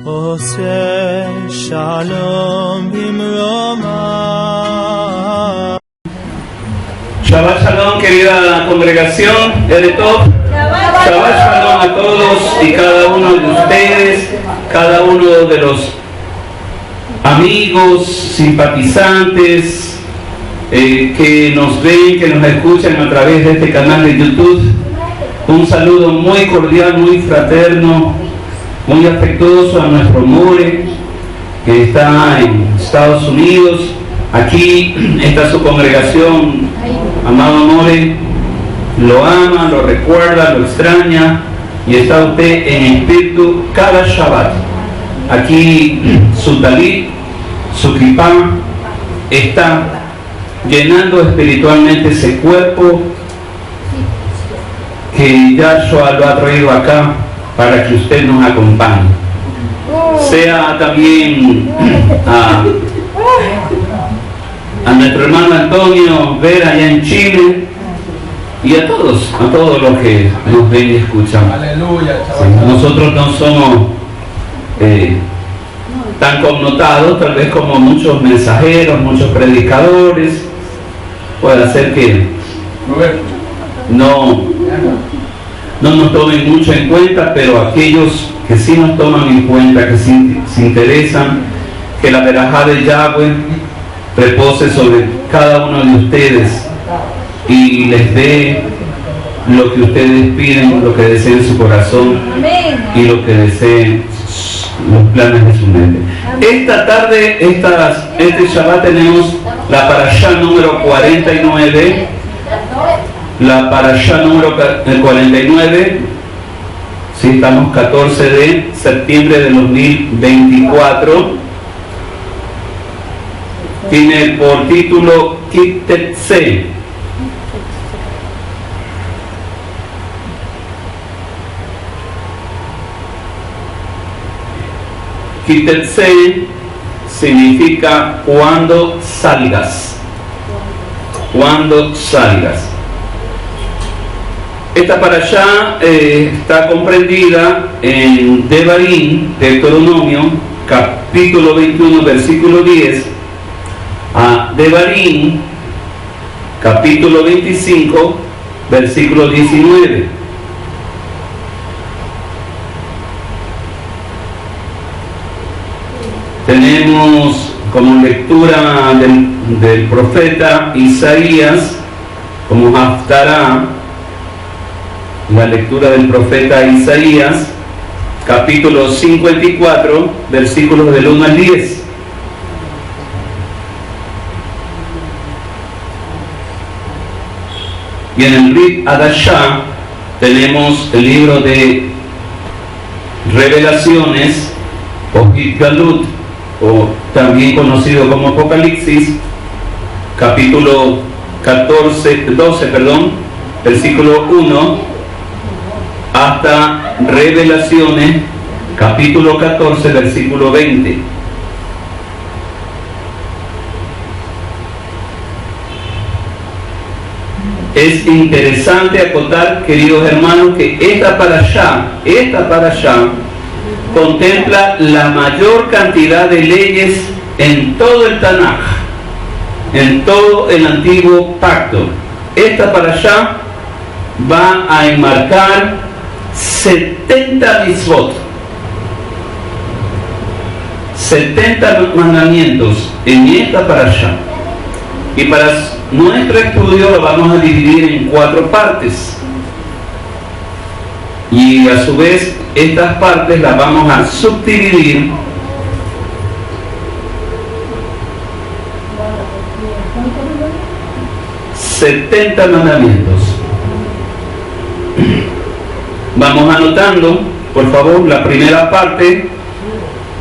עושה שלום במרומה. Shabbat Shalom, querida congregación, Eretov. Shabbat Shalom a todos y cada uno de ustedes, cada uno de los amigos, simpatizantes que nos ven, que nos escuchan a través de este canal de YouTube. Un saludo muy cordial, muy fraterno, muy afectuoso a nuestro More, que está en Estados Unidos. Aquí está su congregación, amado More, lo ama, lo recuerda, lo extraña, y está usted en espíritu cada Shabbat. Aquí su talit, su kippah, está llenando espiritualmente ese cuerpo que Yahshua lo ha traído acá para que usted nos acompañe. Sea también a nuestro hermano Antonio Vera allá en Chile, y a todos los que nos ven y escuchan. Aleluya, Sí, nosotros no somos tan connotados tal vez como muchos mensajeros, muchos predicadores. Puede ser que no nos tomen mucho en cuenta, pero aquellos que sí nos toman en cuenta, que sí se interesan, que la verajá de Yahweh repose sobre cada uno de ustedes y les dé lo que ustedes piden, lo que deseen su corazón y lo que deseen los planes de su mente. Esta tarde, este Shabbat, tenemos la parashá número 49. La parashá número 49. Sí, estamos 14 de septiembre de 2024. Tiene por título Kitetse. Kitetse significa cuando salgas. Cuando salgas. Esta parashá está comprendida en Devarim, Deuteronomio, capítulo 21, versículo 10, a Devarim, capítulo 25, versículo 19. Tenemos como lectura del profeta Isaías, como Haftará, la lectura del profeta Isaías, capítulo 54, versículos del 1 al 10. Y en el Rit Hadashah tenemos el libro de Revelaciones, o Hitgalut, o también conocido como Apocalipsis, capítulo 12, versículo 1, hasta Revelaciones, capítulo 14, versículo 20. Es interesante acotar, queridos hermanos, que esta parashá contempla la mayor cantidad de leyes en todo el Tanaj, en todo el antiguo pacto. Esta parashá va a enmarcar 70 mitzvot, 70 mandamientos en esta parashá. Y para nuestro estudio lo vamos a dividir en 4 partes. Y a su vez estas partes las vamos a subdividir ...70 mandamientos. Vamos anotando, por favor. La primera parte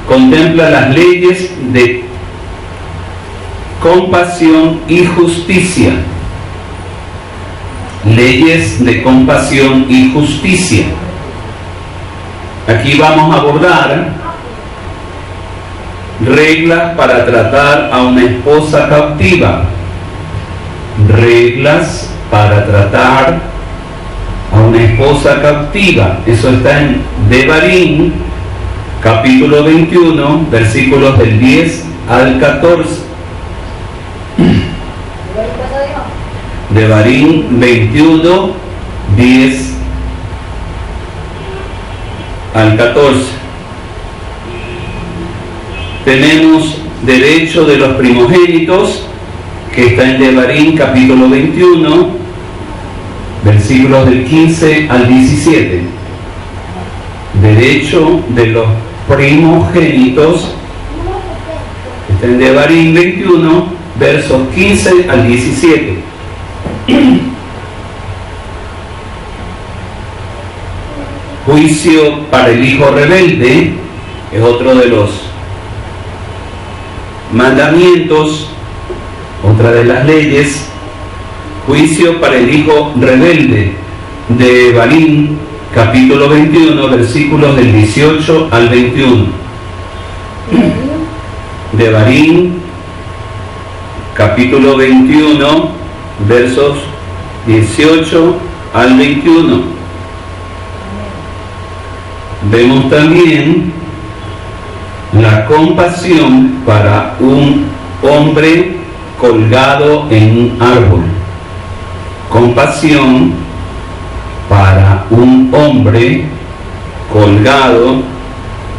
contempla las leyes de compasión y justicia. Leyes de compasión y justicia. Aquí vamos a abordar reglas para tratar a una esposa cautiva. Reglas para tratar a una esposa cautiva. Eso está en Devarim, capítulo 21, versículos del 10 al 14. Devarim 21, 10 al 14. Tenemos derecho de los primogénitos, que está en Devarim capítulo 21, versículos del 15 al 17. Derecho de los primogénitos, que está en Devarim 21, versos 15 al 17. Juicio para el hijo rebelde es otro de los mandamientos, otra de las leyes. Juicio para el hijo rebelde, de Devarim capítulo 21, versículos del 18 al 21. Devarim capítulo 21, versos 18 al 21. Vemos también la compasión para un hombre colgado en un árbol. Compasión para un hombre colgado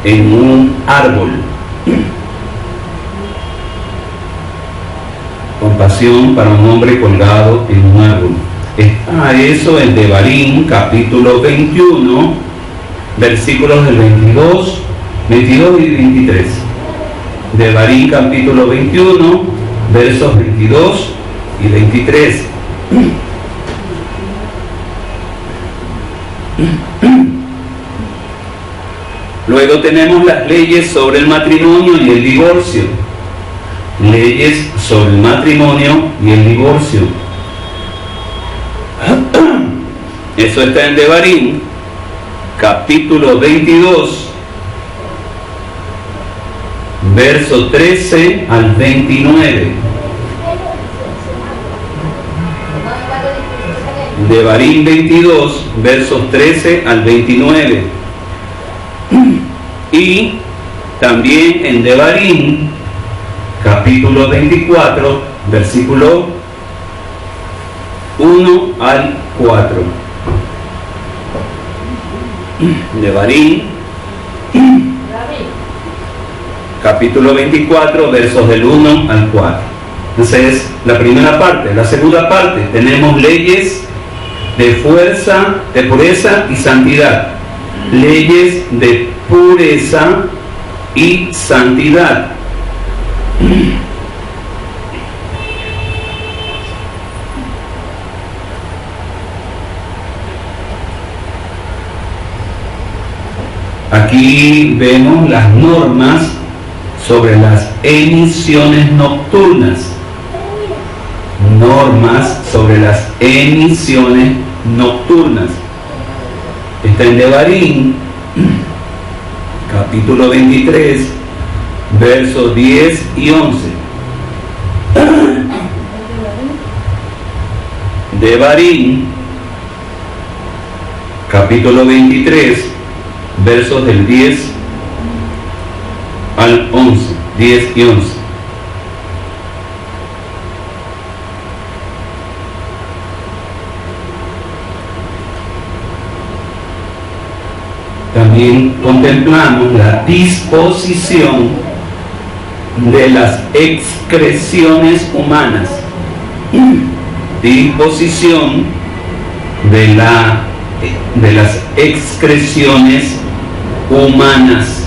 en un árbol. Compasión para un hombre colgado en un árbol. Está eso en Devarim capítulo 21, versículos del 22 y 23. Devarim capítulo 21, versos 22 y 23. Luego tenemos las leyes sobre el matrimonio y el divorcio. Leyes sobre el matrimonio y el divorcio. Eso está en Devarim capítulo 22, verso 13 al 29. Devarim 22, versos 13 al 29. Y también en Devarim capítulo 24, versículo 1 al 4. Devarim capítulo 24, versos del 1 al 4. Entonces es la primera parte. La segunda parte, tenemos leyes de fuerza, de pureza y santidad. Leyes de pureza y santidad. Aquí vemos las normas sobre las emisiones nocturnas. Normas sobre las emisiones nocturnas. Está en Devarim, capítulo 23, versos 10 y 11. Devarim, capítulo 23, versos del 10 al 11, 10 y 11. También contemplamos la disposición de las excreciones humanas. Disposición de las excreciones humanas.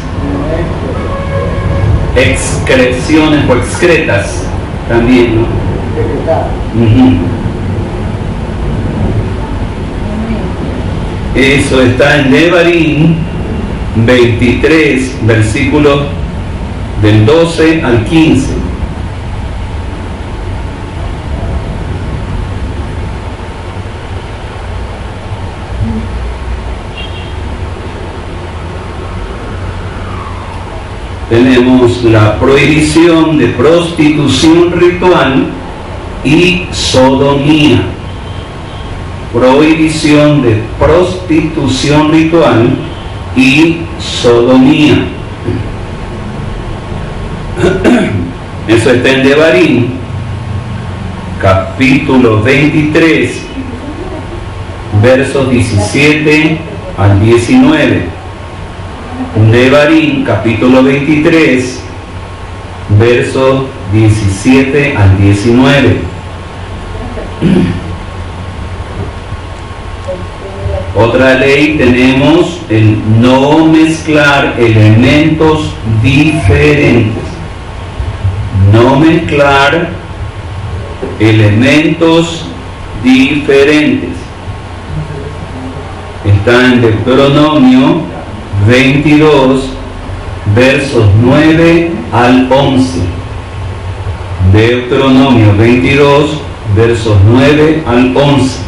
Excreciones o excretas también, ¿no? Eso está en Devarim 23, versículos del 12 al 15. Tenemos la prohibición de prostitución ritual y sodomía. Prohibición de prostitución ritual y sodomía. Eso está en Devarim, capítulo 23, versos 17 al 19. Devarim, capítulo 23, versos 17 al 19. Otra ley tenemos el no mezclar elementos diferentes. No mezclar elementos diferentes. Está en Deuteronomio 22, versos 9 al 11. Deuteronomio 22, versos 9 al 11.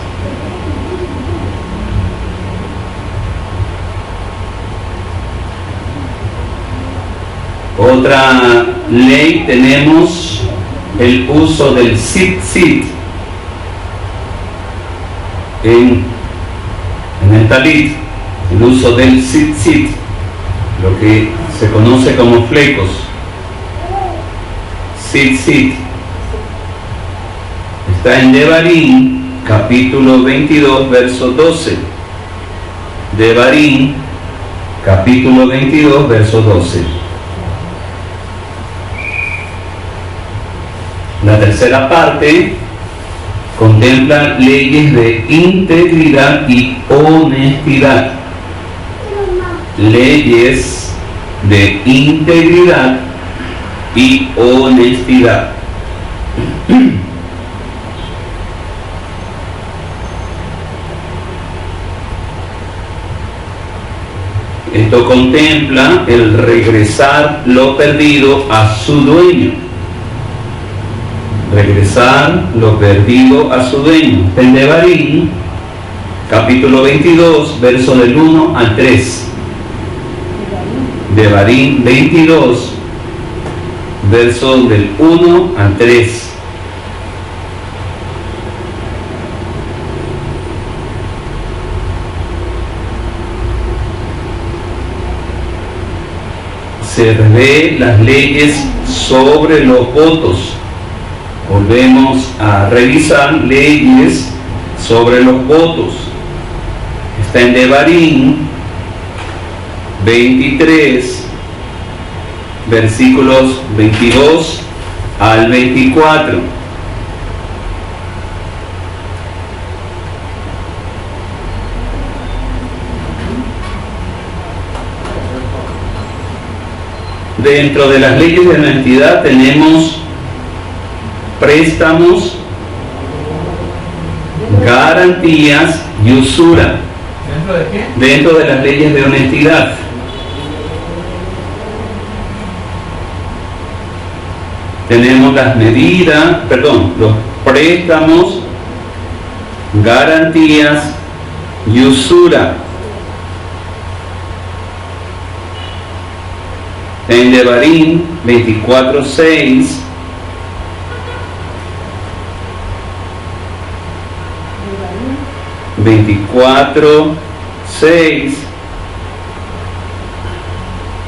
Otra ley tenemos el uso del tzitzit en el talit, el uso del tzitzit, lo que se conoce como flecos. Tzitzit está en Devarim, capítulo 22, verso 12. Devarim, capítulo 22, verso 12. La tercera parte contempla leyes de integridad y honestidad. Leyes de integridad y honestidad. Esto contempla el regresar lo perdido a su dueño. Regresar lo perdido a su dueño. En Devarim, capítulo 22, verso del 1 al 3. Devarim 22, verso del 1 al 3. Se ve las leyes sobre los votos. Volvemos a revisar leyes sobre los votos. Está en Devarim 23, versículos 22 al 24. Dentro de las leyes de honestidad tenemos préstamos, garantías y usura. ¿Dentro de qué? Dentro de las leyes de honestidad. Tenemos las medidas, los préstamos, garantías y usura. En Devarim 24:6 24:6,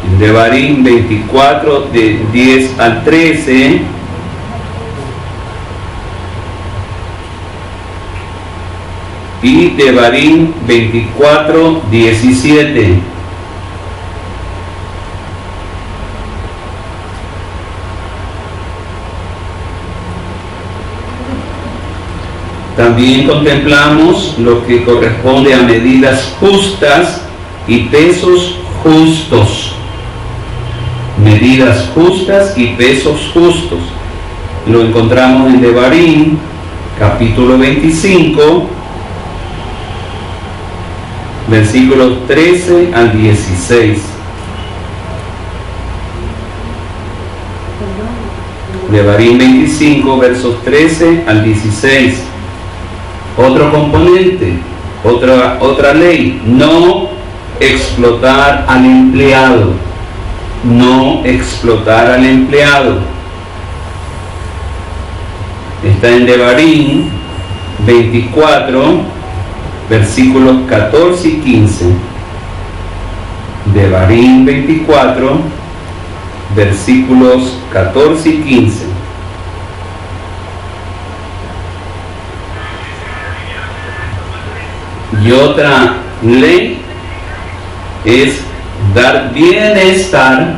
en Devarim 24 de 10 al 13, y Devarim 24:17. También contemplamos lo que corresponde a medidas justas y pesos justos. Medidas justas y pesos justos. Lo encontramos en Devarim, capítulo 25, versículos 13 al 16. Devarim 25, versos 13 al 16. Otro componente, otra ley: no explotar al empleado. No explotar al empleado. Está en Devarim 24, versículos 14 y 15. Devarim 24, versículos 14 y 15. Y otra ley es dar bienestar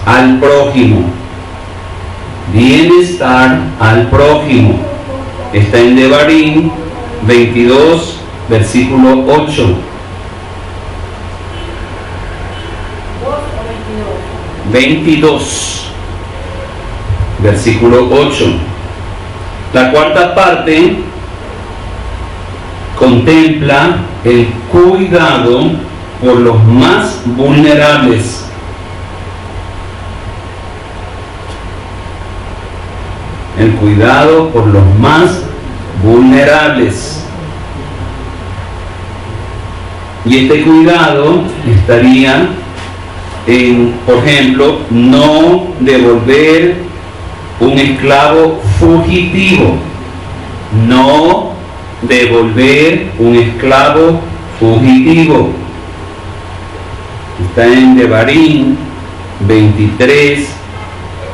al prójimo. Bienestar al prójimo. Está en Devarim 22, versículo 8. 22, versículo 8. La cuarta parte contempla el cuidado por los más vulnerables. El cuidado por los más vulnerables. Y este cuidado estaría en, por ejemplo, no devolver un esclavo fugitivo. No devolver un esclavo fugitivo. Está en Devarim 23,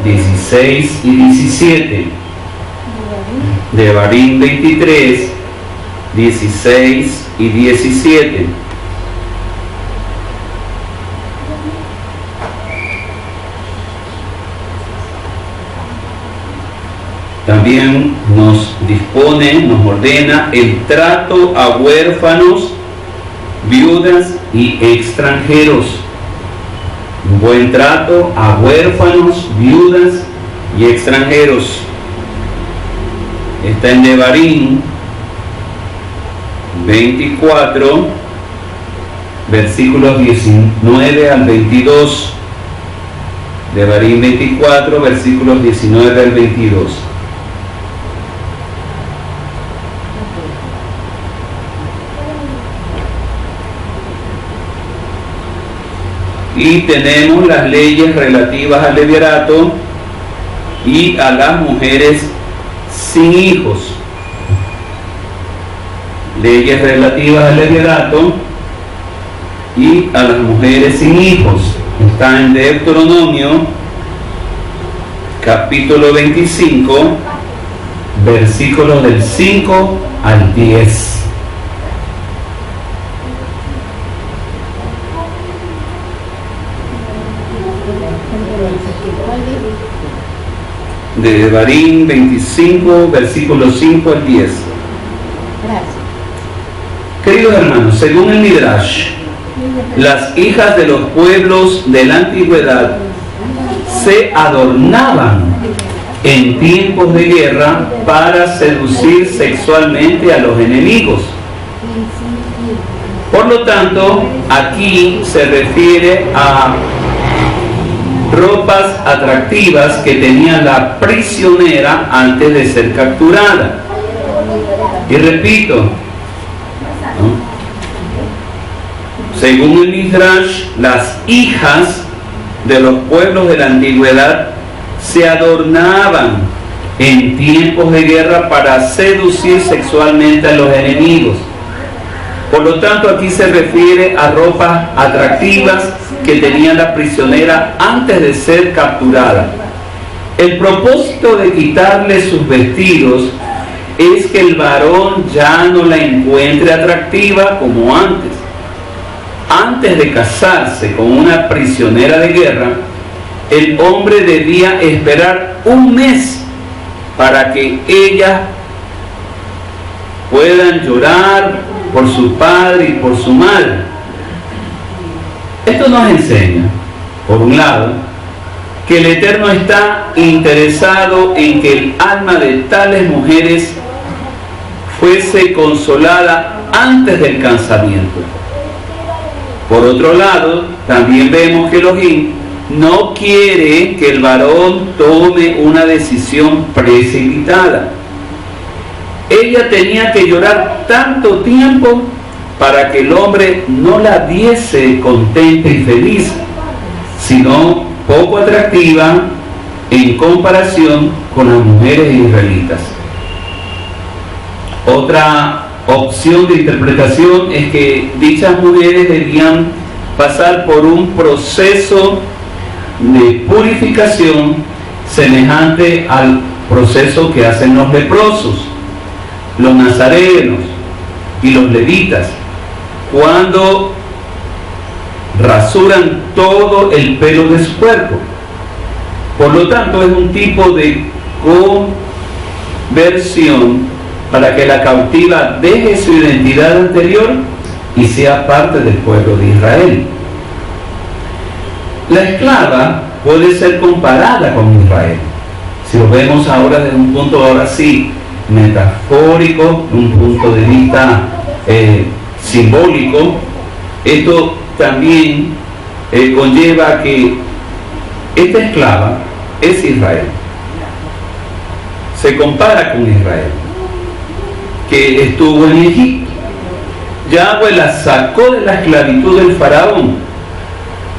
16 y 17. Devarim 23, 16 y 17. También nos dispone, nos ordena el trato a huérfanos, viudas y extranjeros. Un buen trato a huérfanos, viudas y extranjeros. Está en Devarim 24, versículos 19 al 22. Devarim 24, versículos 19 al 22. Y tenemos las leyes relativas al levirato y a las mujeres sin hijos. Leyes relativas al levirato y a las mujeres sin hijos. Está en Deuteronomio, capítulo 25, versículos del 5 al 10. De Devarim 25, versículos 5 al 10. Gracias. Queridos hermanos, según el Midrash, las hijas de los pueblos de la antigüedad se adornaban en tiempos de guerra para seducir sexualmente a los enemigos. Por lo tanto, aquí se refiere a ropas atractivas que tenía la prisionera antes de ser capturada. Y repito, ¿no? Según el Midrash, las hijas de los pueblos de la antigüedad se adornaban en tiempos de guerra para seducir sexualmente a los enemigos. Por lo tanto, aquí se refiere a ropas atractivas que tenía la prisionera antes de ser capturada. El propósito de quitarle sus vestidos es que el varón ya no la encuentre atractiva como antes. Antes de casarse con una prisionera de guerra, el hombre debía esperar un mes para que ellas puedan llorar por su padre y por su madre. Esto nos enseña, por un lado, que el Eterno está interesado en que el alma de tales mujeres fuese consolada antes del casamiento. Por otro lado, también vemos que Elohim no quiere que el varón tome una decisión precipitada. Ella tenía que llorar tanto tiempo para que el hombre no la viese contenta y feliz, sino poco atractiva en comparación con las mujeres israelitas. Otra opción de interpretación es que dichas mujeres debían pasar por un proceso de purificación semejante al proceso que hacen los leprosos, los nazarenos y los levitas, cuando rasuran todo el pelo de su cuerpo. Por lo tanto, es un tipo de conversión para que la cautiva deje su identidad anterior y sea parte del pueblo de Israel. La esclava puede ser comparada con Israel. Si lo vemos ahora desde un punto, ahora sí, metafórico, un punto de vista simbólico, esto también conlleva que esta esclava es Israel. Se compara con Israel, que estuvo en Egipto. Yahweh la sacó de la esclavitud del faraón.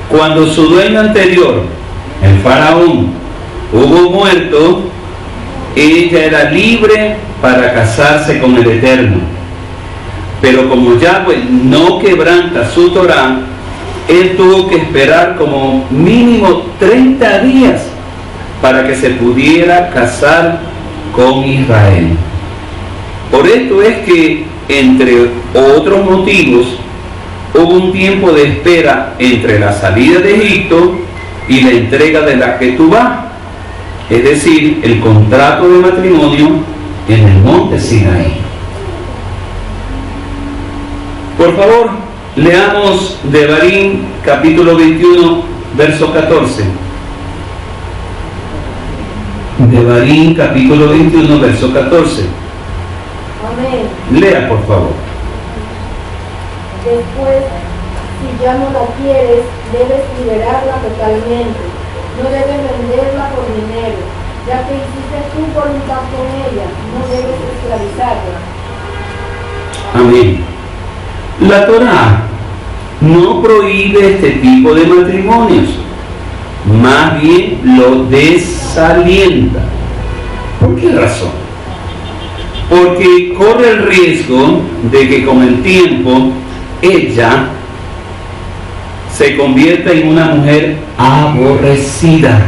Cuando su dueño anterior, el faraón, hubo muerto, ella era libre para casarse con el Eterno. Pero como Yahweh no quebranta su Torah, él tuvo que esperar como mínimo 30 días para que se pudiera casar con Israel. Por esto es que, entre otros motivos, hubo un tiempo de espera entre la salida de Egipto y la entrega de la Ketubá, es decir, el contrato de matrimonio en el monte Sinaí. Por favor, leamos Devarim capítulo 21, verso 14. Devarim capítulo 21, verso 14. Amén. Lea, por favor. Después, si ya no la quieres, debes liberarla totalmente. No debes venderla por dinero, ya que hiciste tu voluntad con ella. No debes esclavizarla. Amén. La Torá no prohíbe este tipo de matrimonios, más bien lo desalienta. ¿Por qué razón? Porque corre el riesgo de que con el tiempo ella se convierta en una mujer aborrecida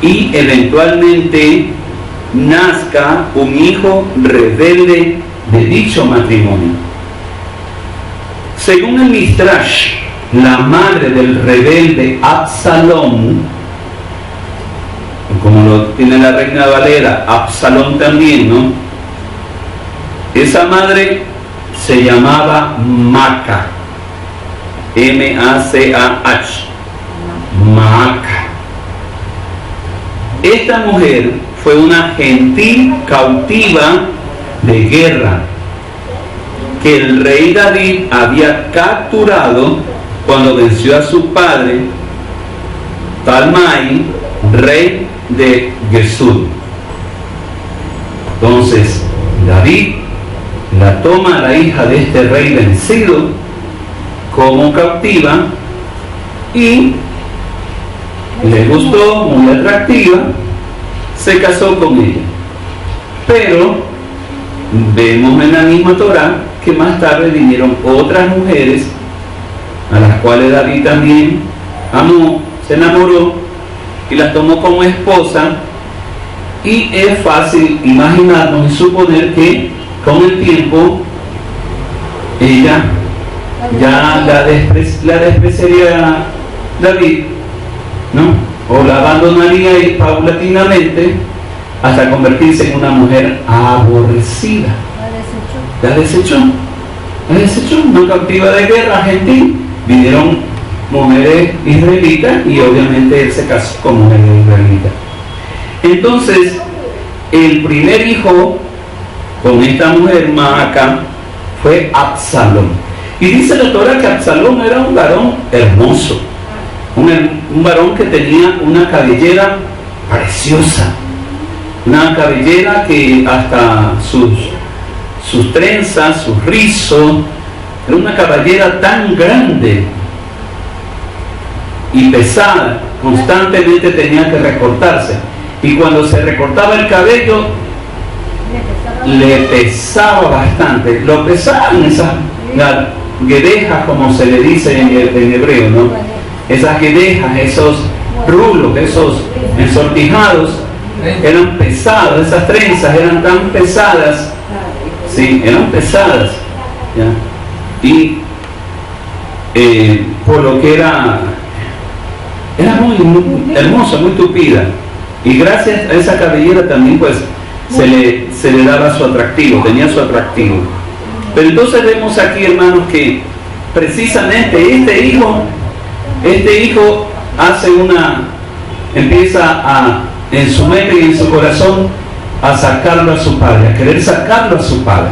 y eventualmente nazca un hijo rebelde de dicho matrimonio. Según el Midrash, la madre del rebelde Absalón, como lo tiene la Reina Valera, Absalón también, ¿no? Esa madre se llamaba Maca, M-A-C-A-H, Maca. Esta mujer fue una gentil cautiva de guerra que el rey David había capturado cuando venció a su padre Talmai, rey de Gesur. Entonces David la toma a la hija de este rey vencido como cautiva y le gustó, muy atractiva, se casó con ella. Pero vemos en la misma Torá que más tarde vinieron otras mujeres a las cuales David también amó, se enamoró y las tomó como esposa, y es fácil imaginarnos y suponer que con el tiempo ella ya la despreciaría David, ¿no? O la abandonaría y paulatinamente hasta convertirse en una mujer aborrecida. La desechó, una cautiva de guerra gentil. Vinieron mujeres israelitas y obviamente él se casó con mujeres israelitas. Entonces, el primer hijo con esta mujer Maaca fue Absalón. Y dice la Torá que Absalón era un varón hermoso, un varón que tenía una cabellera preciosa, una cabellera que hasta sus trenzas, sus rizos, era una cabellera tan grande y pesada, constantemente tenía que recortarse, y cuando se recortaba el cabello le pesaba bastante, lo pesaban esas guedejas, como se le dice en hebreo, ¿no? Esas guedejas, esos rulos, esos ensortijados, eran pesados, esas trenzas eran tan pesadas, sí, eran pesadas, ¿ya? Y por lo que era muy hermosa, muy tupida, y gracias a esa cabellera también pues se le daba su atractivo, tenía su atractivo. Pero entonces vemos aquí, hermanos, que precisamente este hijo empieza en su mente y en su corazón a sacarlo a su padre, a querer sacarlo a su padre.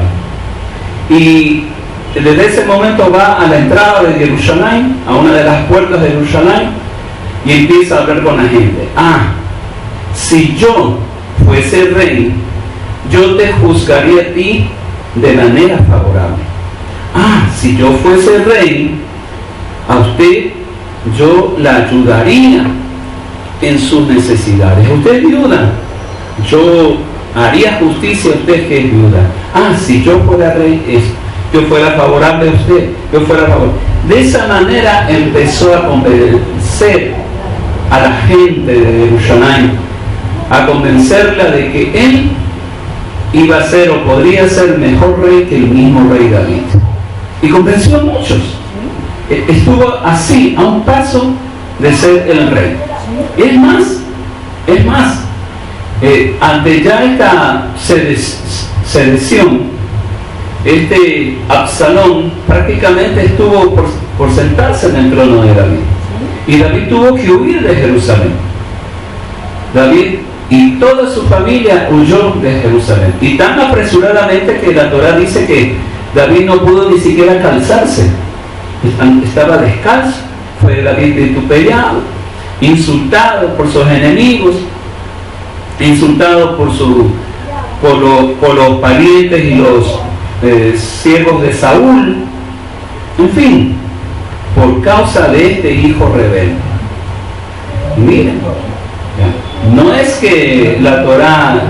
Y desde ese momento va a la entrada de Jerusalén, a una de las puertas de Jerusalén, y empieza a hablar con la gente. Si yo fuese rey, yo te juzgaría a ti de manera favorable. Si yo fuese rey, a usted yo la ayudaría en sus necesidades. Usted es viuda, yo haría justicia a usted que es viuda. Si yo fuera rey, yo fuera favorable a usted, yo fuera favorable. De esa manera empezó a convencer a la gente de Jerusalén, a convencerla de que él iba a ser o podría ser mejor rey que el mismo rey David. Y convenció a muchos. Estuvo así, a un paso de ser el rey. Es más, ante ya esta sedición, Absalón prácticamente estuvo por sentarse en el trono de David. Y David tuvo que huir de Jerusalén. David y toda su familia huyó de Jerusalén. Y tan apresuradamente que la Torá dice que David no pudo ni siquiera calzarse. Estaba descalzo. Fue David vituperiado, insultado por sus enemigos, insultado por los parientes y los siervos de Saúl. En fin, por causa de este hijo rebelde. Y miren, no es que la Torá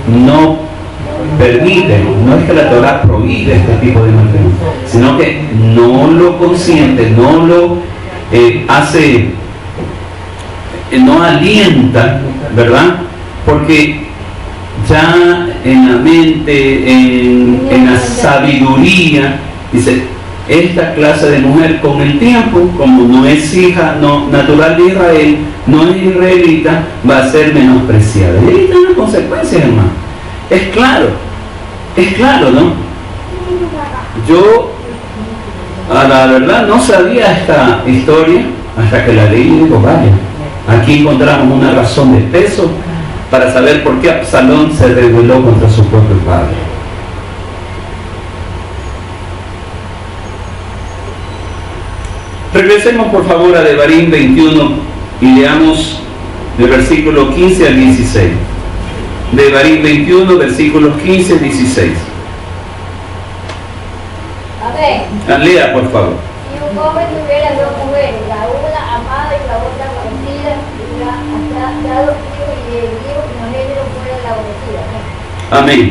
no permite, no es que la Torá prohíbe este tipo de matrimonio, sino que no lo consiente, no lo no alienta, ¿verdad? Porque ya en la mente, en la sabiduría, dice, esta clase de mujer con el tiempo, como no es hija natural de Israel, no es israelita, va a ser menospreciada. Y ahí están las consecuencias, hermano. Es claro, ¿no? Yo, a la verdad, no sabía esta historia hasta que la leí y digo, vaya, aquí encontramos una razón de peso para saber por qué Absalón se rebeló contra su propio padre. Regresemos por favor a Devarim 21 y leamos del versículo 15 al 16. Devarim 21, versículos 15 al 16. Lea, por favor. Si un hombre tuviera dos mujeres, la una amada y la otra aborrecida, da dos hijos y el hijo primogénito fuera la aborrecida. Amén.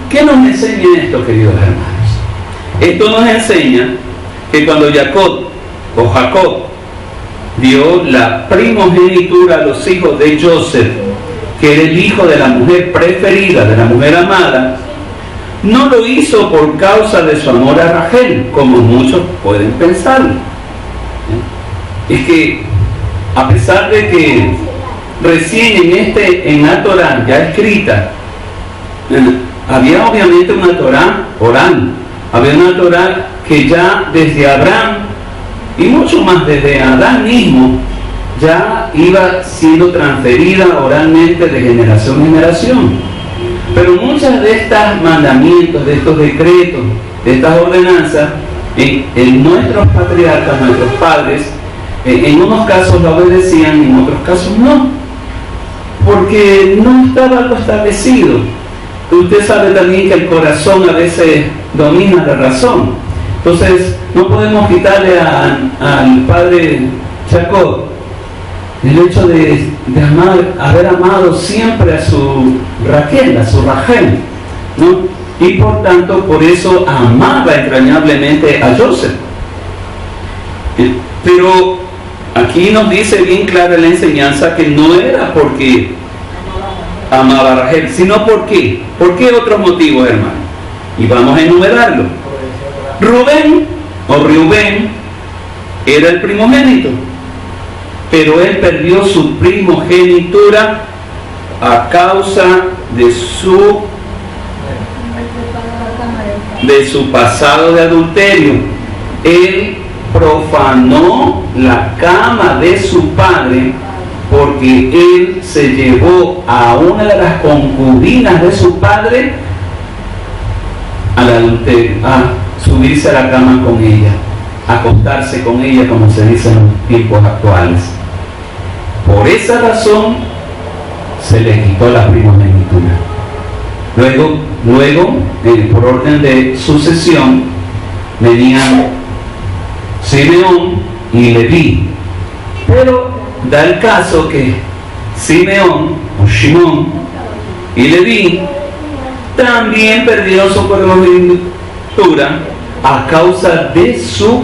¿Qué nos enseña esto, queridos hermanos? Esto nos enseña que cuando Jacob dio la primogenitura a los hijos de Joseph, que era el hijo de la mujer preferida, de la mujer amada, no lo hizo por causa de su amor a Rachel, como muchos pueden pensar. Es que, a pesar de que recién en la Torá ya escrita, había obviamente una Torá oral, había una Torá que ya desde Abraham, y mucho más desde Adán mismo, ya iba siendo transferida oralmente de generación en generación. Pero muchas de estos mandamientos, de estos decretos, de estas ordenanzas, en nuestros patriarcas, nuestros padres, en unos casos lo obedecían, en otros casos no, porque no estaba algo establecido. Usted sabe también que el corazón a veces domina la razón. Entonces no podemos quitarle al padre Jacob el hecho de haber amado siempre a su Rachel, ¿no? Y por tanto, por eso amaba entrañablemente a Joseph. Pero aquí nos dice bien clara la enseñanza que no era porque amaba a Rachel, sino ¿por qué? ¿Por qué otros motivos, hermano? Y vamos a enumerarlo. Rubén era el primogénito, pero él perdió su primogenitura a causa de su pasado de adulterio. Él profanó la cama de su padre porque él se llevó a una de las concubinas de su padre al adulterio, a subirse a la cama con ella, a acostarse con ella, como se dice en los tiempos actuales. Por esa razón se le quitó la primogenitura. Luego, por orden de sucesión, venían Simeón y Leví. Pero da el caso que Simeón o Shimón y Leví también perdieron su primogenitura a causa de su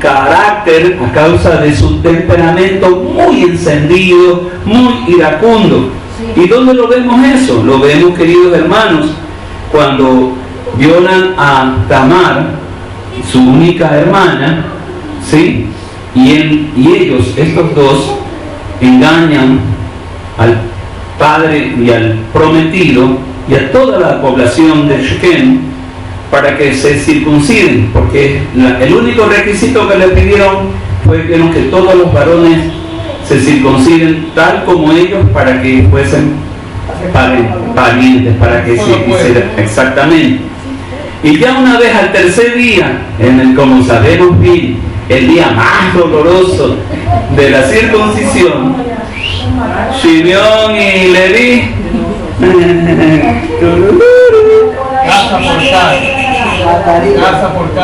carácter, a causa de su temperamento muy encendido, muy iracundo. ¿Y dónde lo vemos eso? Lo vemos, queridos hermanos, cuando violan a Tamar, su única hermana, ¿sí? Y ellos, estos dos, engañan al padre y al prometido y a toda la población de Shechem para que se circunciden, porque el único requisito que le pidieron fue que todos los varones se circunciden tal como ellos para que fuesen parientes, para que se hicieran exactamente. Y ya una vez al tercer día, como sabemos bien, el día más doloroso de la circuncisión, Simeón y Leví,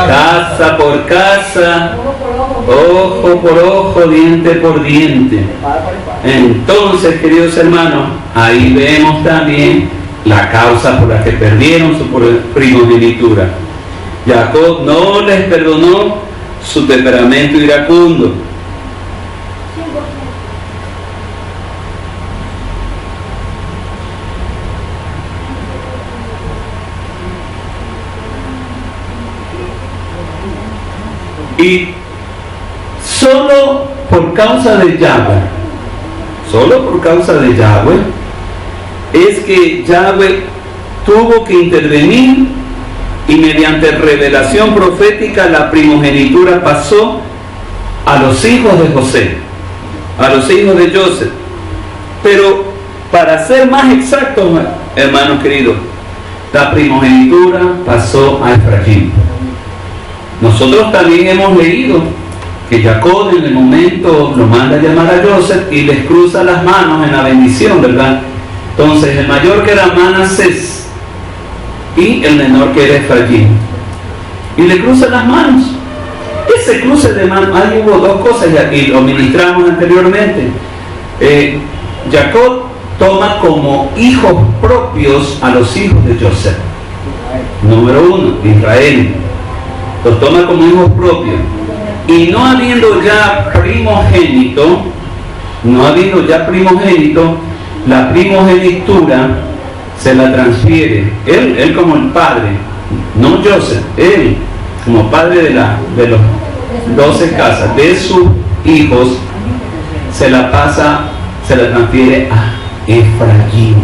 casa por casa, ojo por ojo, diente por diente. Entonces, queridos hermanos, ahí vemos también la causa por la que perdieron su primogenitura. Jacob no les perdonó su temperamento iracundo. Y solo por causa de Yahweh, es que Yahweh tuvo que intervenir y mediante revelación profética la primogenitura pasó a los hijos de José, a los hijos de Joseph. Pero para ser más exactos, hermanos queridos, la primogenitura pasó a Efraín. Nosotros también hemos leído que Jacob en el momento lo manda a llamar a Joseph y les cruza las manos en la bendición, ¿verdad? Entonces el mayor que era Manasés y el menor que era Efraín, y le cruza las manos. Ese cruce de manos, ahí hubo dos cosas y lo ministramos anteriormente. Jacob toma como hijos propios a los hijos de Joseph. Número uno, Israel. Los toma como hijos propios. Y no habiendo ya primogénito, la primogenitura se la transfiere. Él como el padre, no Joseph, él como padre de los 12 casas, de sus hijos, se la transfiere a Efraín.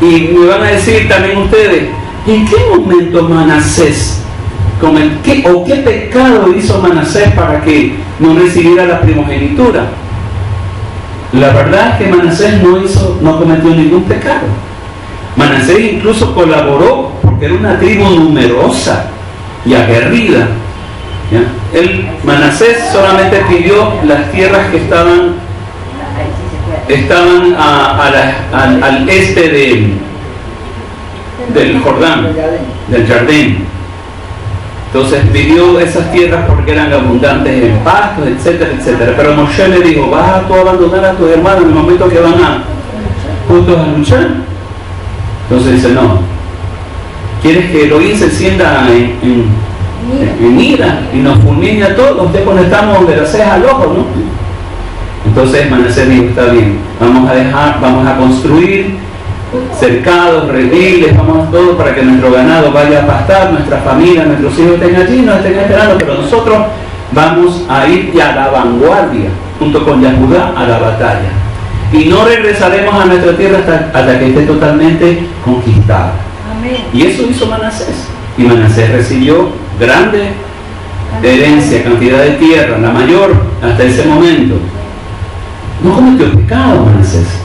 Y me van a decir también ustedes, ¿en qué momento Manasés, qué pecado hizo Manasés para que no recibiera la primogenitura? La verdad es que Manasés no cometió ningún pecado. Manasés incluso colaboró porque era una tribu numerosa y aguerrida. Manasés solamente pidió las tierras que estaban al este del Jordán, del Jardín. Entonces pidió esas tierras porque eran abundantes en pastos, etcétera, etcétera. Pero Moshe le dijo, ¿vas tú a abandonar a tus hermanos en el momento que van juntos a luchar? Entonces dice, no. ¿Quieres que Elohim se sienta en ira y nos fulmine a todos. Usted cuando estamos de la ceja al ojo, ¿no? Entonces Manasés dijo, está bien, vamos a construir cercados, rediles, vamos a todo para que nuestro ganado vaya a pastar, nuestra familia, nuestros hijos estén allí, nos estén esperando, pero nosotros vamos a ir ya a la vanguardia, junto con Yahudá, a la batalla. Y no regresaremos a nuestra tierra hasta que esté totalmente conquistada. Amén. Y eso hizo Manasés. Y Manasés recibió grande herencia, cantidad de tierra, la mayor hasta ese momento. No cometió pecado Manasés,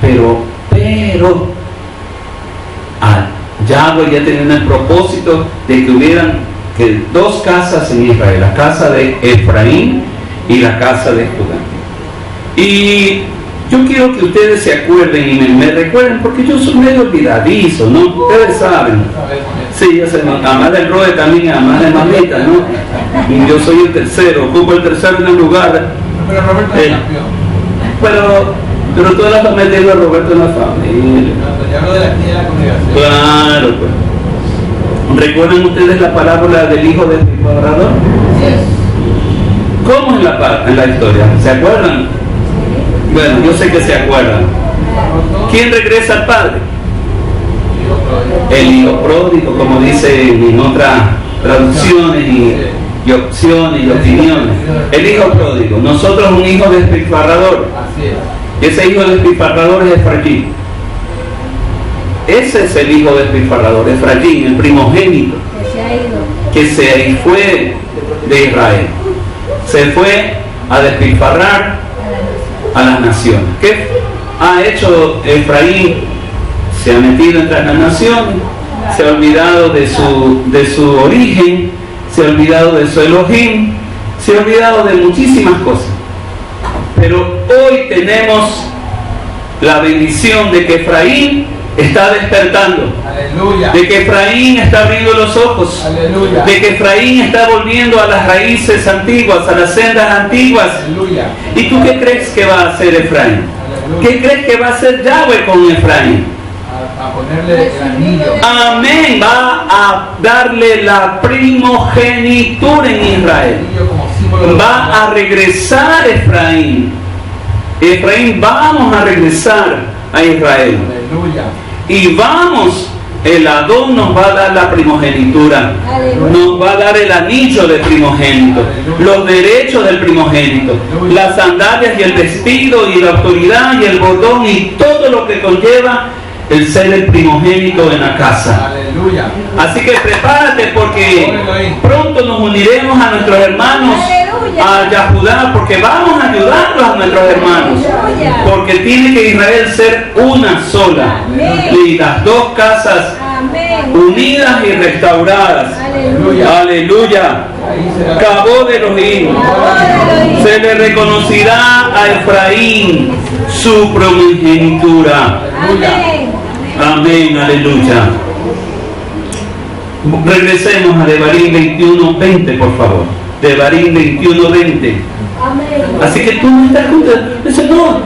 pero Yahweh ya tenía el propósito de que hubieran dos casas en Israel, la casa de Efraín y la casa de Judá. Y yo quiero que ustedes se acuerden y me recuerden, porque yo soy medio olvidadizo, ¿no? Ustedes saben. Sí, ya sé, además del Roe también, además de mamita, ¿no? Y yo soy el tercero, ocupo el tercero en el lugar. Pero Roberto es campeón. Pero tú le has metido a Roberto en la familia. Yo hablo de la congregación. Claro, pues. ¿Recuerdan ustedes la parábola del hijo del labrador? ¿Cómo es la historia? ¿Se acuerdan? Bueno, yo sé que se acuerdan. ¿Quién regresa al padre? El hijo pródigo, como dicen en otras traducciones y opciones y opiniones. El hijo pródigo. Nosotros un hijo despilfarrador. Así es. Y ese hijo despilfarrador es Efraín. Ese es el hijo despilfarrador, Efraín, el primogénito, que se fue de Israel. Se fue a despilfarrar a las naciones. ¿Qué ha hecho Efraín? Se ha metido entre las naciones, se ha olvidado de su origen, se ha olvidado de su Elohim, se ha olvidado de muchísimas cosas. Pero hoy tenemos la bendición de que Efraín está despertando. Aleluya. De que Efraín está abriendo los ojos. Aleluya. De que Efraín está volviendo a las raíces antiguas, a las sendas antiguas. Aleluya. ¿Y tú qué crees que va a hacer Efraín? Aleluya. ¿Qué crees que va a hacer Yahweh con Efraín? A ponerle el anillo. Amén. Va a darle la primogenitura en Israel. El anillo como símbolo de Va a regresar Efraín. Efraín, vamos a regresar a Israel. Aleluya. Y vamos, el Adón nos va a dar la primogenitura. Nos va a dar el anillo del primogénito, los derechos del primogénito, las sandalias y el vestido y la autoridad y el bordón y todo lo que conlleva el ser el primogénito en la casa. Aleluya. Así que prepárate, porque pronto nos uniremos a nuestros hermanos, a Yahudá, porque vamos a ayudarlos a nuestros hermanos, porque tiene que Israel ser una sola, y las dos casas unidas y restauradas. Aleluya. Cabo de Elohim. Se le reconocerá a Efraín su primogenitura. Amén, aleluya. Regresemos a Devarim 21:20, por favor. Devarim 21:20. Así que tú no estás junto. Dice, no,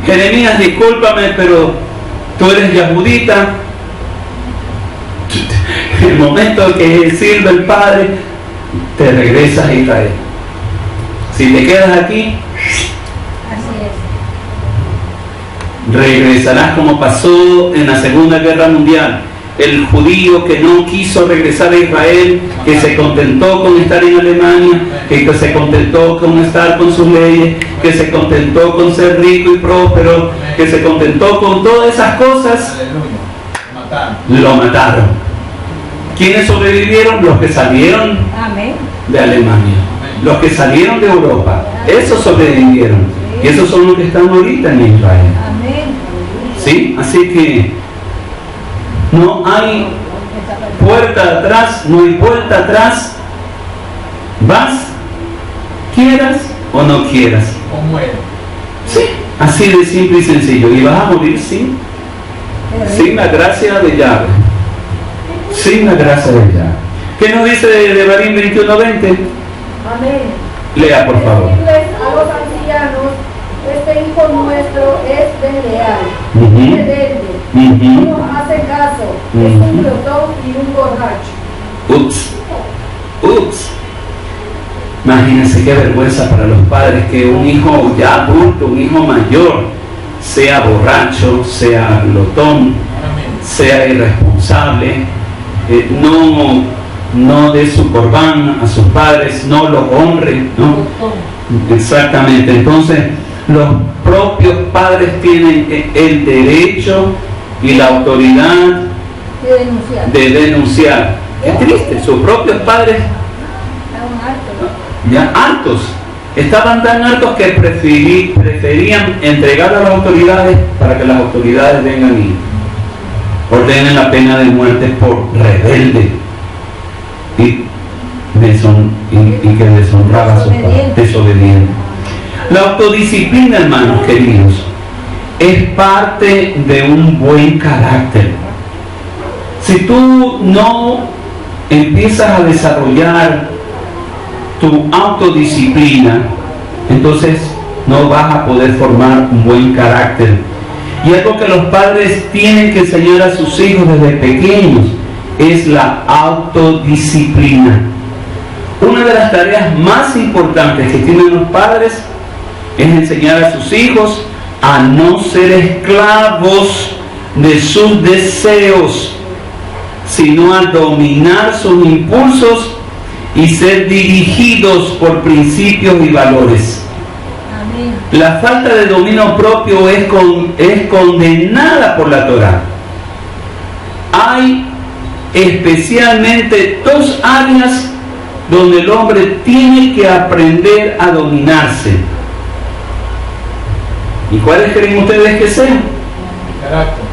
Jeremías, discúlpame, pero tú eres yahudita. En el momento que sirve el Padre, te regresas a Israel. Si te quedas aquí, regresarás como pasó en la Segunda Guerra Mundial. El judío que no quiso regresar a Israel, que se contentó con estar en Alemania, que se contentó con estar con sus leyes, que se contentó con ser rico y próspero, que se contentó con todas esas cosas, lo mataron. ¿Quiénes sobrevivieron? Los que salieron de Alemania, los que salieron de Europa, esos sobrevivieron. Y esos son los que están ahorita en Israel. ¿Sí? Así que no hay puerta atrás, no hay vuelta atrás. Vas, quieras o no quieras. O muere. Sí, así de simple y sencillo. Y vas a morir sin la gracia de Yahweh. Sin la gracia de Yahweh. ¿Qué nos dice de Devarim 21:20? Amén. Lea, por favor. Decirles a los ancianos: este hijo nuestro es desleal, rebelde, no hace caso, es un glotón y un borracho. Ups. Ups. Imagínense qué vergüenza para los padres que un hijo ya adulto, un hijo mayor, sea borracho, sea glotón, sea irresponsable, no dé su corbán a sus padres, no los honre, ¿no? Exactamente. Entonces, los propios padres tienen el derecho y la autoridad de denunciar. Qué triste, sus propios padres ya hartos, estaban tan hartos que preferían entregar a las autoridades para que las autoridades vengan y ordenen la pena de muerte por rebelde y que deshonraba a sus padres, desobediente. La autodisciplina, hermanos queridos, es parte de un buen carácter. Si tú no empiezas a desarrollar tu autodisciplina, entonces no vas a poder formar un buen carácter. Y algo que los padres tienen que enseñar a sus hijos desde pequeños es la autodisciplina. Una de las tareas más importantes que tienen los padres es enseñar a sus hijos a no ser esclavos de sus deseos, sino a dominar sus impulsos y ser dirigidos por principios y valores. Amén. La falta de dominio propio es condenada por la Torá. Hay especialmente dos áreas donde el hombre tiene que aprender a dominarse. ¿Y cuáles creen ustedes que sean? El carácter.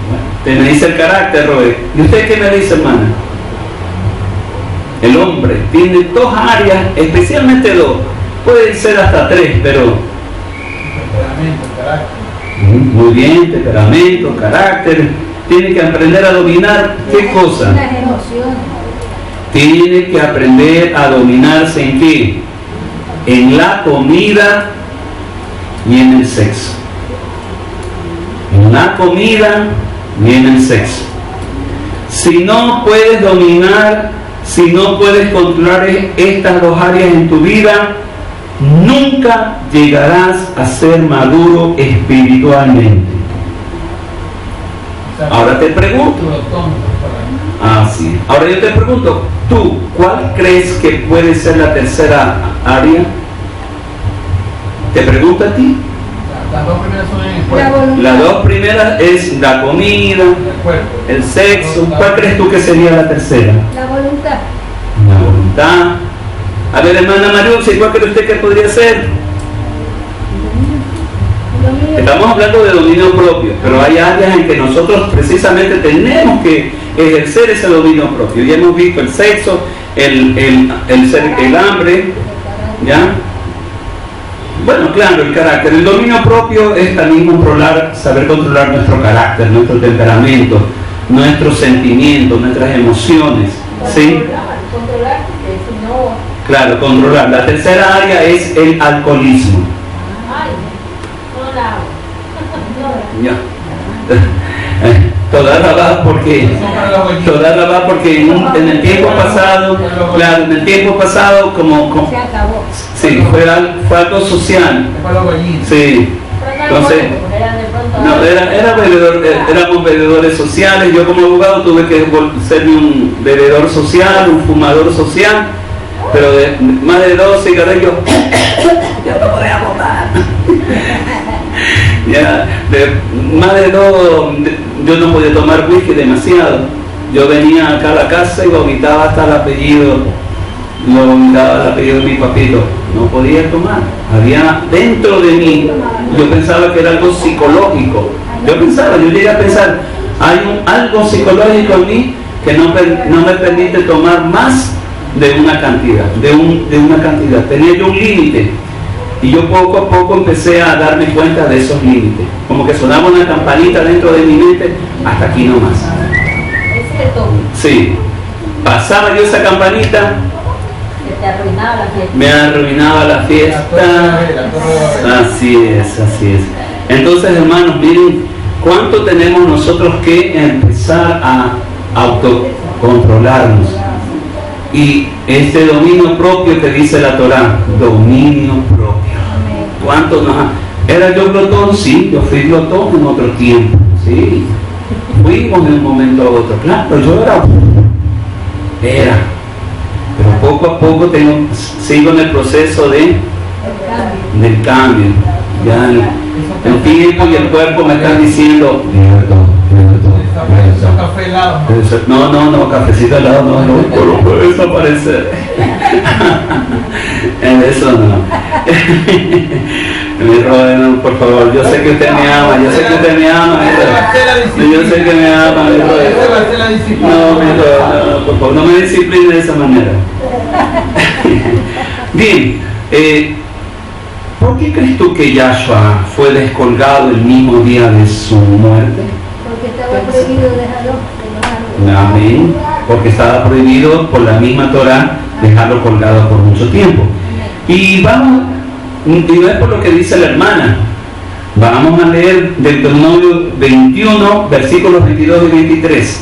Bueno, usted me dice el carácter, Robert. ¿Y usted qué me dice, hermana? El hombre tiene dos áreas, especialmente dos, puede ser hasta tres, pero... Temperamento, carácter. Muy bien, temperamento, carácter. Tiene que aprender a dominar, ¿qué cosa? Las emociones. Tiene que aprender a dominarse ¿en qué? En la comida y en el sexo. En la comida y en el sexo. Si no puedes dominar, si no puedes controlar estas dos áreas en tu vida, nunca llegarás a ser maduro espiritualmente. Ahora te pregunto. Sí. Ahora yo te pregunto, ¿tú cuál crees que puede ser la tercera área? Te pregunto a ti. Las dos primeras son en el cuerpo. Las dos primeras es la comida, el sexo. ¿Cuál crees tú que sería la tercera? La voluntad. La voluntad. A ver, hermana Mariucci, ¿cuál cree usted que podría ser? Estamos hablando de dominio propio, pero hay áreas en que nosotros precisamente tenemos que ejercer ese dominio propio. Ya hemos visto el sexo, el hambre, ¿ya? Bueno, claro, el carácter. El dominio propio es también saber controlar nuestro carácter, nuestro temperamento, nuestros sentimientos, nuestras emociones, ¿sí? Controlar, porque si no... Claro, controlar. La tercera área es el alcoholismo. Ya. Toda la va porque en el tiempo pasado, claro, en el tiempo pasado como se acabó. Sí, fue algo social. Sí. Entonces, no, éramos bebedores sociales. Yo como abogado tuve que ser un bebedor social, un fumador social, pero de más de 2 cigarrillos ya no podía votar. Ya, más de 2, yo no podía tomar whisky demasiado. Yo venía acá a la casa y vomitaba hasta el apellido. Lo vomitaba el apellido de mi papito. No podía tomar. Había dentro de mí, yo pensaba que era algo psicológico. Yo llegué a pensar, hay algo psicológico en mí que no me permite tomar más de una cantidad, de una cantidad. Tenía yo un límite. Y yo poco a poco empecé a darme cuenta de esos límites. Como que sonaba una campanita dentro de mi mente, hasta aquí nomás. Es cierto. Sí. Pasaba yo esa campanita, Te arruinaba la fiesta. me arruinaba la fiesta. Así es. Entonces, hermanos, miren cuánto tenemos nosotros que empezar a autocontrolarnos. Y este dominio propio que dice la Torá, dominio propio. ¿Cuántos nos ha... ¿Era yo glotón? Sí, yo fui glotón en otro tiempo. Sí, fuimos de un momento a otro. Claro, yo era. Pero poco a poco sigo en el proceso del cambio. Ya el tiempo y el cuerpo me están diciendo, café helado. No, cafecito helado no puede desaparecer. Eso no. Mi Robert, por favor, yo sé que usted me ama, yo sé que usted me ama. Yo sé que me ama, mi Robert. No, mi Robert, no, por favor, no me discipline de esa manera. Bien, ¿por qué crees tú que Yahshua fue descolgado el mismo día de su muerte? Porque estaba prohibido dejarlo. Amén. Porque estaba prohibido por la misma Torá dejarlo colgado por mucho tiempo. Y no es por lo que dice la hermana. Vamos a leer Deuteronomio 21, versículos 22 y 23.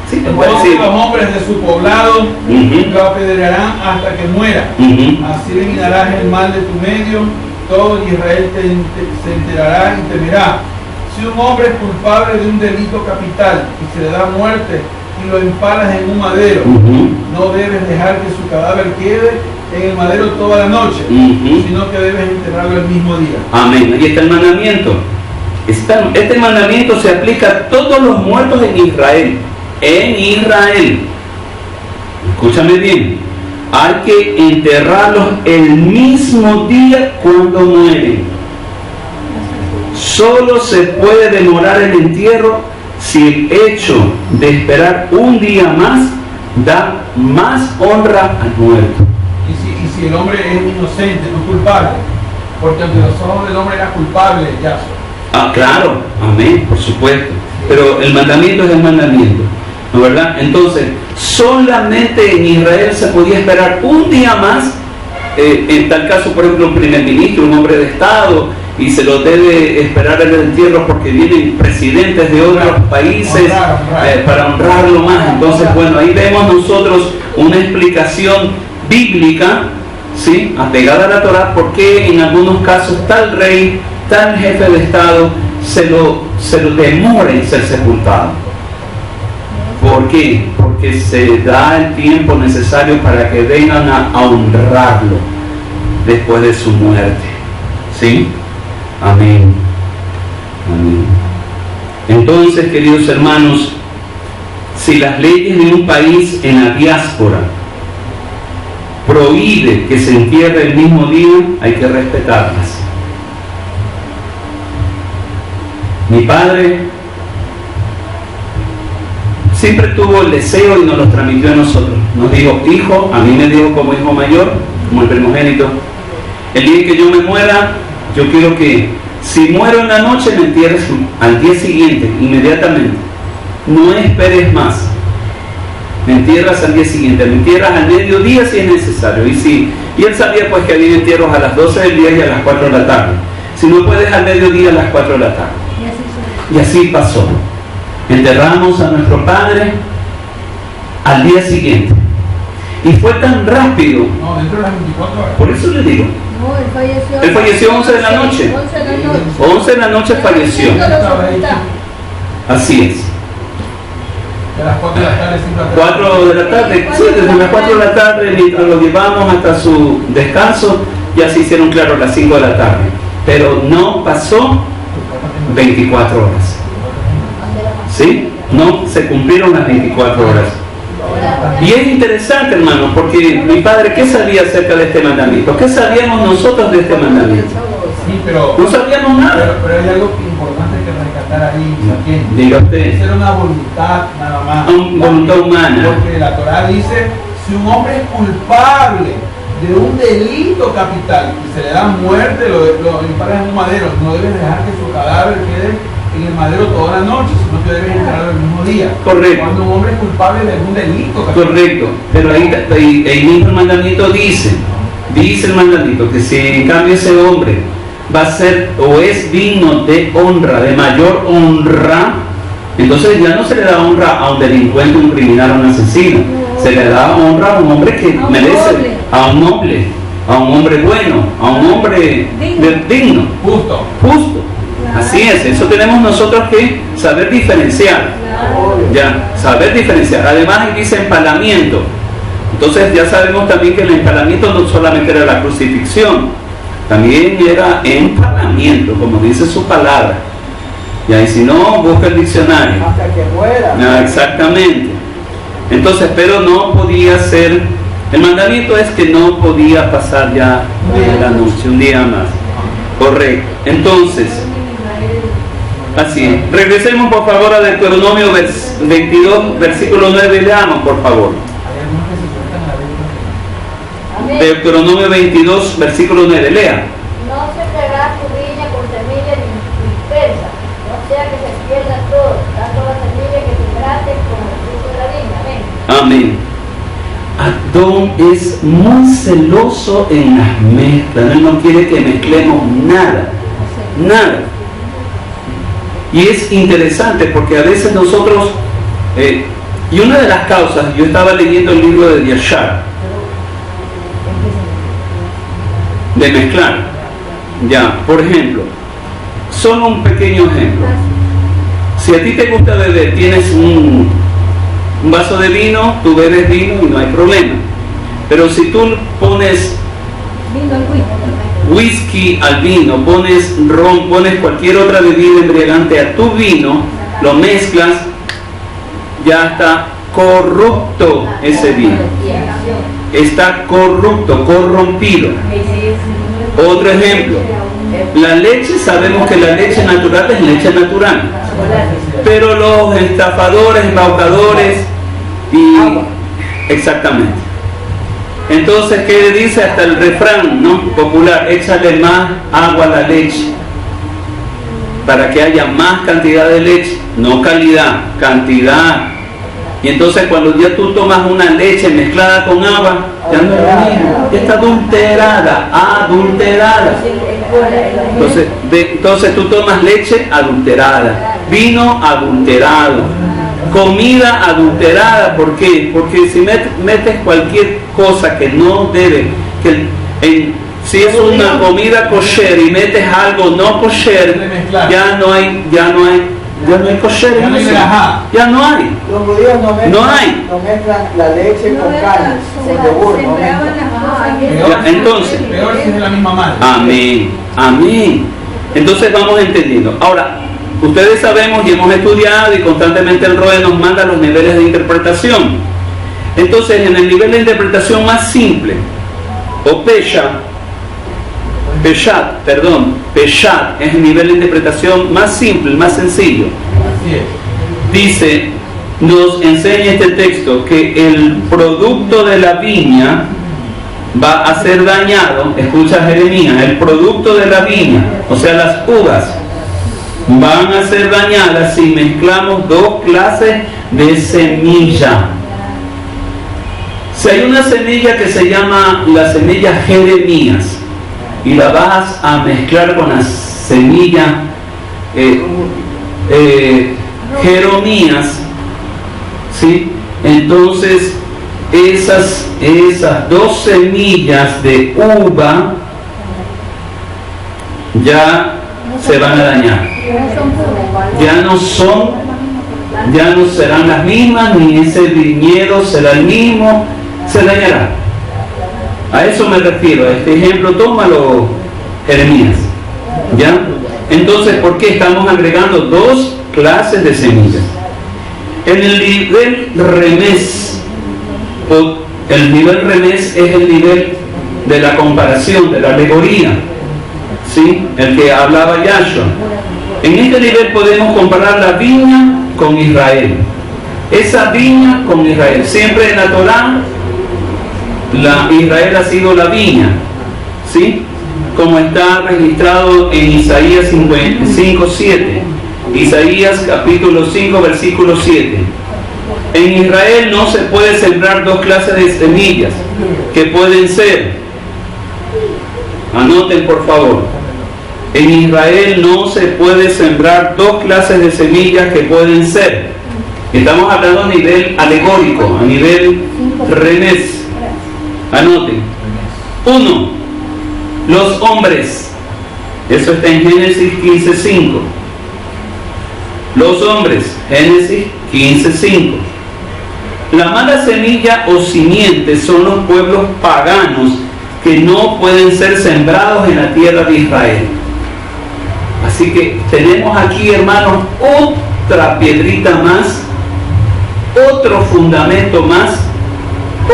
Sí, los hombres de su poblado lo apedrearán hasta que muera. Así eliminarás el mal de tu medio. Todo Israel se enterará y temerá. Si un hombre es culpable de un delito capital y se le da muerte y lo empalas en un madero, no debes dejar que su cadáver quede en el madero toda la noche, sino que debes enterrarlo el mismo día. Amén. Ahí está el mandamiento. Este mandamiento se aplica a todos los muertos en Israel. En Israel. Escúchame bien. Hay que enterrarlos el mismo día cuando mueren. Solo se puede demorar el entierro si el hecho de esperar un día más da más honra al muerto. Y si el hombre es inocente, no culpable, porque ante los ojos del hombre era culpable, ya. Claro, amén, por supuesto. Pero el mandamiento es el mandamiento, ¿no verdad? Entonces, solamente en Israel se podía esperar un día más. En tal caso, por ejemplo, un primer ministro, un hombre de Estado, y se lo debe esperar el entierro porque vienen presidentes de otros países para honrarlo más. Entonces, bueno, ahí vemos nosotros una explicación bíblica, ¿sí?, apegada a la Torá, porque en algunos casos tal rey, tal jefe de Estado se lo demora en ser sepultado. ¿Por qué? Porque se da el tiempo necesario para que vengan a honrarlo después de su muerte. ¿Sí? Amén. Amén. Entonces, queridos hermanos, si las leyes de un país en la diáspora prohíbe que se entierre el mismo día, hay que respetarlas. Mi padre siempre tuvo el deseo y nos lo transmitió a nosotros. Nos dijo, hijo, a mí me dijo como hijo mayor, como el primogénito, el día en que yo me muera, yo quiero que si muero en la noche me entierres al día siguiente, inmediatamente. No esperes más. Me entierras al día siguiente, me entierras al mediodía si es necesario. Y él sabía pues que había entierros a las 12 del día y a las 4 de la tarde. Si no puedes al mediodía, a las 4 de la tarde. Y así pasó. Enterramos a nuestro padre al día siguiente. Y fue tan rápido. No, dentro de las 24 horas. Por eso le digo. No, él falleció 11 de la noche. 11 de la noche falleció. Así es. De las 4 de la tarde, 4 de la tarde, sí, desde las 4 de la tarde, mientras lo llevamos hasta su descanso, ya se hicieron claro las 5 de la tarde. Pero no pasó 24 horas. ¿Sí? No se cumplieron las 24 horas. Y es interesante, hermano, porque mi padre, ¿qué sabía acerca de este mandamiento? ¿Qué sabíamos nosotros de este mandamiento? Sí, pero no sabíamos nada. Pero hay algo importante que rescatar ahí. Diga usted. Esa era una voluntad nada más. Voluntad humana. Porque la Torá dice, si un hombre es culpable de un delito capital y se le da muerte, lo empalas en un madero, no debes dejar que su cadáver quede en el madero toda la noche, sino que debes enterrarlo el mismo día. Correcto. Cuando un hombre es culpable de algún delito capital. Correcto. Pero ahí el mismo mandamiento dice el mandamiento que si en cambio ese hombre va a ser o es digno de honra, de mayor honra, entonces ya no se le da honra a un delincuente, un criminal, a un asesino, Se le da honra a un hombre que merece, a un noble, a un hombre bueno, a un hombre digno, justo. Así es, eso tenemos nosotros que saber diferenciar. Ya, saber diferenciar. Además, ahí dice empalamiento. Entonces ya sabemos también que el empalamiento no solamente era la crucifixión, también era empalamiento, como dice su palabra. Y ahí si no, busca el diccionario. Hasta que muera. No, exactamente. Entonces, pero no podía ser, el mandamiento es que no podía pasar ya de la noche, un día más. Correcto. Entonces, así es. Regresemos por favor a Deuteronomio 22, versículo 9, leamos por favor. Deuteronomio 22, versículo 9, lea. No sembrarás tu viña con semilla dispersa, no sea que se pierda todo, tanto la semilla que sembraste como el fruto de la viña. Amén. Amén. Adón es muy celoso en las mezclas. Él no quiere que mezclemos nada. Nada. Y es interesante porque a veces nosotros, y una de las causas, yo estaba leyendo el libro de Yashar, de mezclar, ya, por ejemplo, solo un pequeño ejemplo. Si a ti te gusta beber, tienes un vaso de vino, tú bebes vino y no hay problema. Pero si tú pones whisky al vino, pones ron, pones cualquier otra bebida embriagante a tu vino, lo mezclas, ya está corrupto ese vino. Está corrupto, corrompido. Otro ejemplo, la leche, sabemos que la leche natural es leche natural, pero los estafadores, embaucadores y exactamente. Entonces, ¿qué dice hasta el refrán, no, popular? Échale más agua a la leche para que haya más cantidad de leche, no calidad, cantidad. Y entonces cuando ya tú tomas una leche mezclada con agua, ya no es lo mismo, está adulterada. Entonces tú tomas leche adulterada, vino adulterado, comida adulterada. ¿Por qué? Porque si metes cualquier cosa que no debe, si es una comida kosher y metes algo no kosher, ya no hay kosher, ya no hay. Los judíos no mezclan la leche con carne, con yogur, no mezclan. Entonces, peor si es de la misma madre. Amén. Entonces vamos entendiendo. Ahora, ustedes sabemos y hemos estudiado y constantemente el ROE nos manda los niveles de interpretación. Entonces, en el nivel de interpretación más simple, o Peshat es el nivel de interpretación más simple, más sencillo. Dice, nos enseña este texto que el producto de la viña va a ser dañado. Escucha Jeremías, el producto de la viña, o sea las uvas, van a ser dañadas si mezclamos dos clases de semilla. Si hay una semilla que se llama la semilla Jeremías y la vas a mezclar con la semilla Jeremías, ¿sí? Entonces esas dos semillas de uva ya se van a dañar, ya no serán las mismas, ni ese viñedo será el mismo, se dañará. A eso me refiero, a este ejemplo, tómalo Jeremías, ¿ya? Entonces, ¿por qué estamos agregando dos clases de semillas? En el nivel remés, el nivel remés es el nivel de la comparación, de la alegoría, ¿sí? El que hablaba Yahshua. En este nivel podemos comparar la viña con Israel. Esa viña con Israel. Siempre en la Torá, Israel ha sido la viña, ¿sí? Como está registrado en Isaías 55:7. Isaías capítulo 5, versículo 7. En Israel no se puede sembrar dos clases de semillas, que pueden ser, anoten por favor, en Israel no se puede sembrar dos clases de semillas que pueden ser. Estamos hablando a nivel alegórico, a nivel remés. Anoten. 1. Los hombres. Eso está en Génesis 15:5. Los hombres, Génesis 15:5. La mala semilla o simiente son los pueblos paganos que no pueden ser sembrados en la tierra de Israel. Así que tenemos aquí, hermanos, otra piedrita más, otro fundamento más,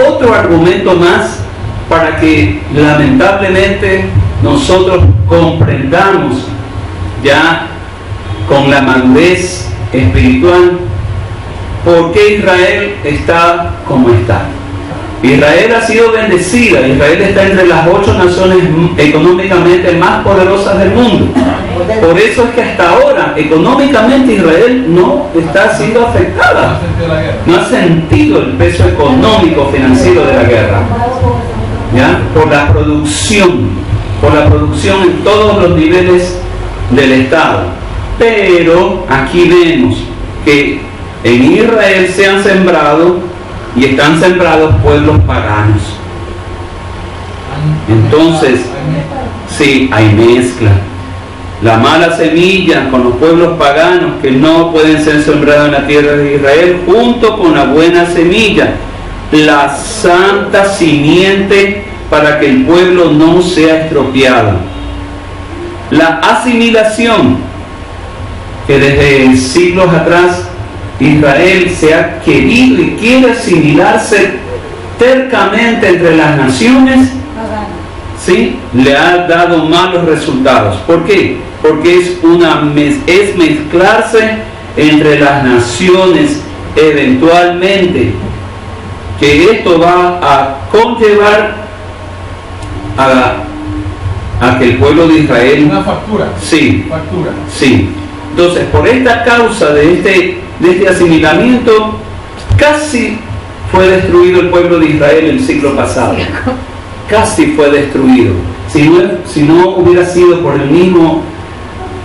otro argumento más para que lamentablemente nosotros comprendamos ya con la madurez espiritual por qué Israel está como está. Israel ha sido bendecida. Israel está entre las 8 naciones económicamente más poderosas del mundo. Por eso es que hasta ahora económicamente Israel no está siendo afectada. No ha sentido el peso económico financiero de la guerra, ¿ya? Por la producción en todos los niveles del Estado. Pero aquí vemos que en Israel se han sembrado y están sembrados pueblos paganos. Entonces, sí, hay mezcla. La mala semilla con los pueblos paganos que no pueden ser sembrados en la tierra de Israel, junto con la buena semilla, la santa simiente para que el pueblo no sea estropeado. La asimilación, que desde siglos atrás Israel se ha querido y quiere asimilarse tercamente entre las naciones, ¿sí? Le ha dado malos resultados. ¿Por qué? Porque es mezclarse entre las naciones eventualmente, que esto va a conllevar a que el pueblo de Israel... Una factura. Sí. Factura. Sí. Entonces, por esta causa de este asimilamiento, casi fue destruido el pueblo de Israel el siglo pasado. Casi fue destruido. Si no hubiera sido por el mismo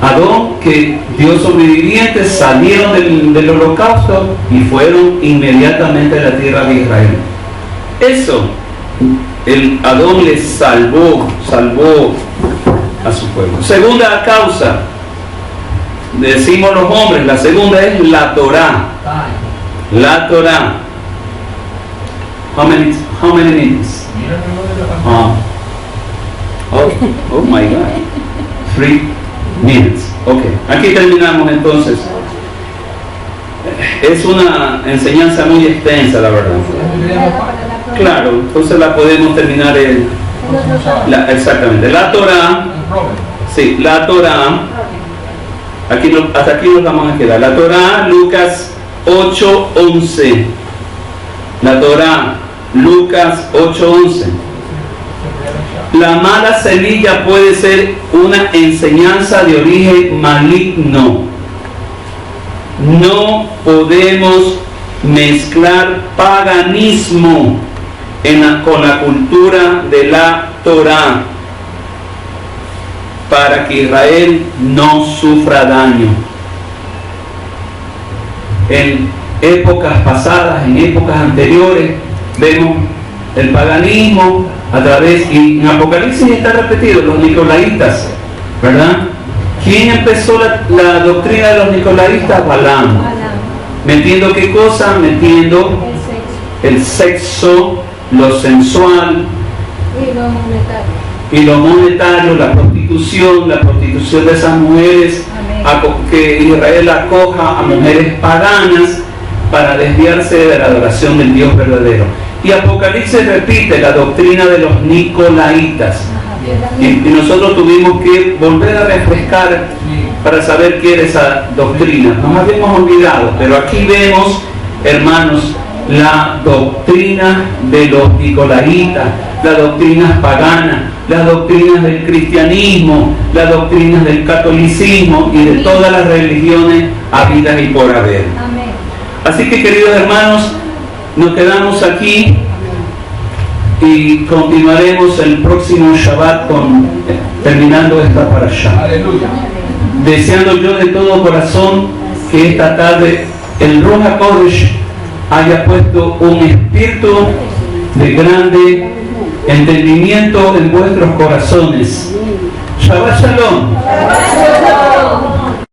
Adón, que dio sobrevivientes, salieron del holocausto y fueron inmediatamente a la tierra de Israel. Eso, el Adón les salvó a su pueblo. Segunda causa, decimos los hombres, la segunda es la Torá. La Torá. How many minutes? Oh my God. 3 minutes. Ok. Aquí terminamos entonces. Es una enseñanza muy extensa, la verdad. Claro, entonces la podemos terminar exactamente. La Torá. Sí, la Torá. Hasta aquí nos vamos a quedar. La Torá, Lucas 8:11. La Torá, Lucas 8:11. La mala semilla puede ser una enseñanza de origen maligno. No podemos mezclar paganismo con la cultura de la Torá para que Israel no sufra daño. En épocas pasadas, en épocas anteriores, vemos el paganismo a través, y en Apocalipsis está repetido, los nicolaitas, ¿verdad? ¿Quién empezó la doctrina de los nicolaitas? Balaam. Metiendo ¿qué cosa? Metiendo el sexo, lo sensual y lo monetario, la prostitución de esas mujeres, que Israel acoja a mujeres paganas para desviarse de la adoración del Dios verdadero. Y Apocalipsis repite la doctrina de los nicolaitas. Y nosotros tuvimos que volver a refrescar para saber qué era esa doctrina. Nos habíamos olvidado, pero aquí vemos, hermanos, la doctrina de los nicolaitas, las doctrinas paganas, las doctrinas del cristianismo, las doctrinas del catolicismo y de todas las religiones habidas y por haber. Así que, queridos hermanos, nos quedamos aquí y continuaremos el próximo Shabbat terminando esta parashá. Aleluya. Deseando yo de todo corazón que esta tarde el Ruach HaKodesh haya puesto un espíritu de grande entendimiento en vuestros corazones. Shabbat Shalom.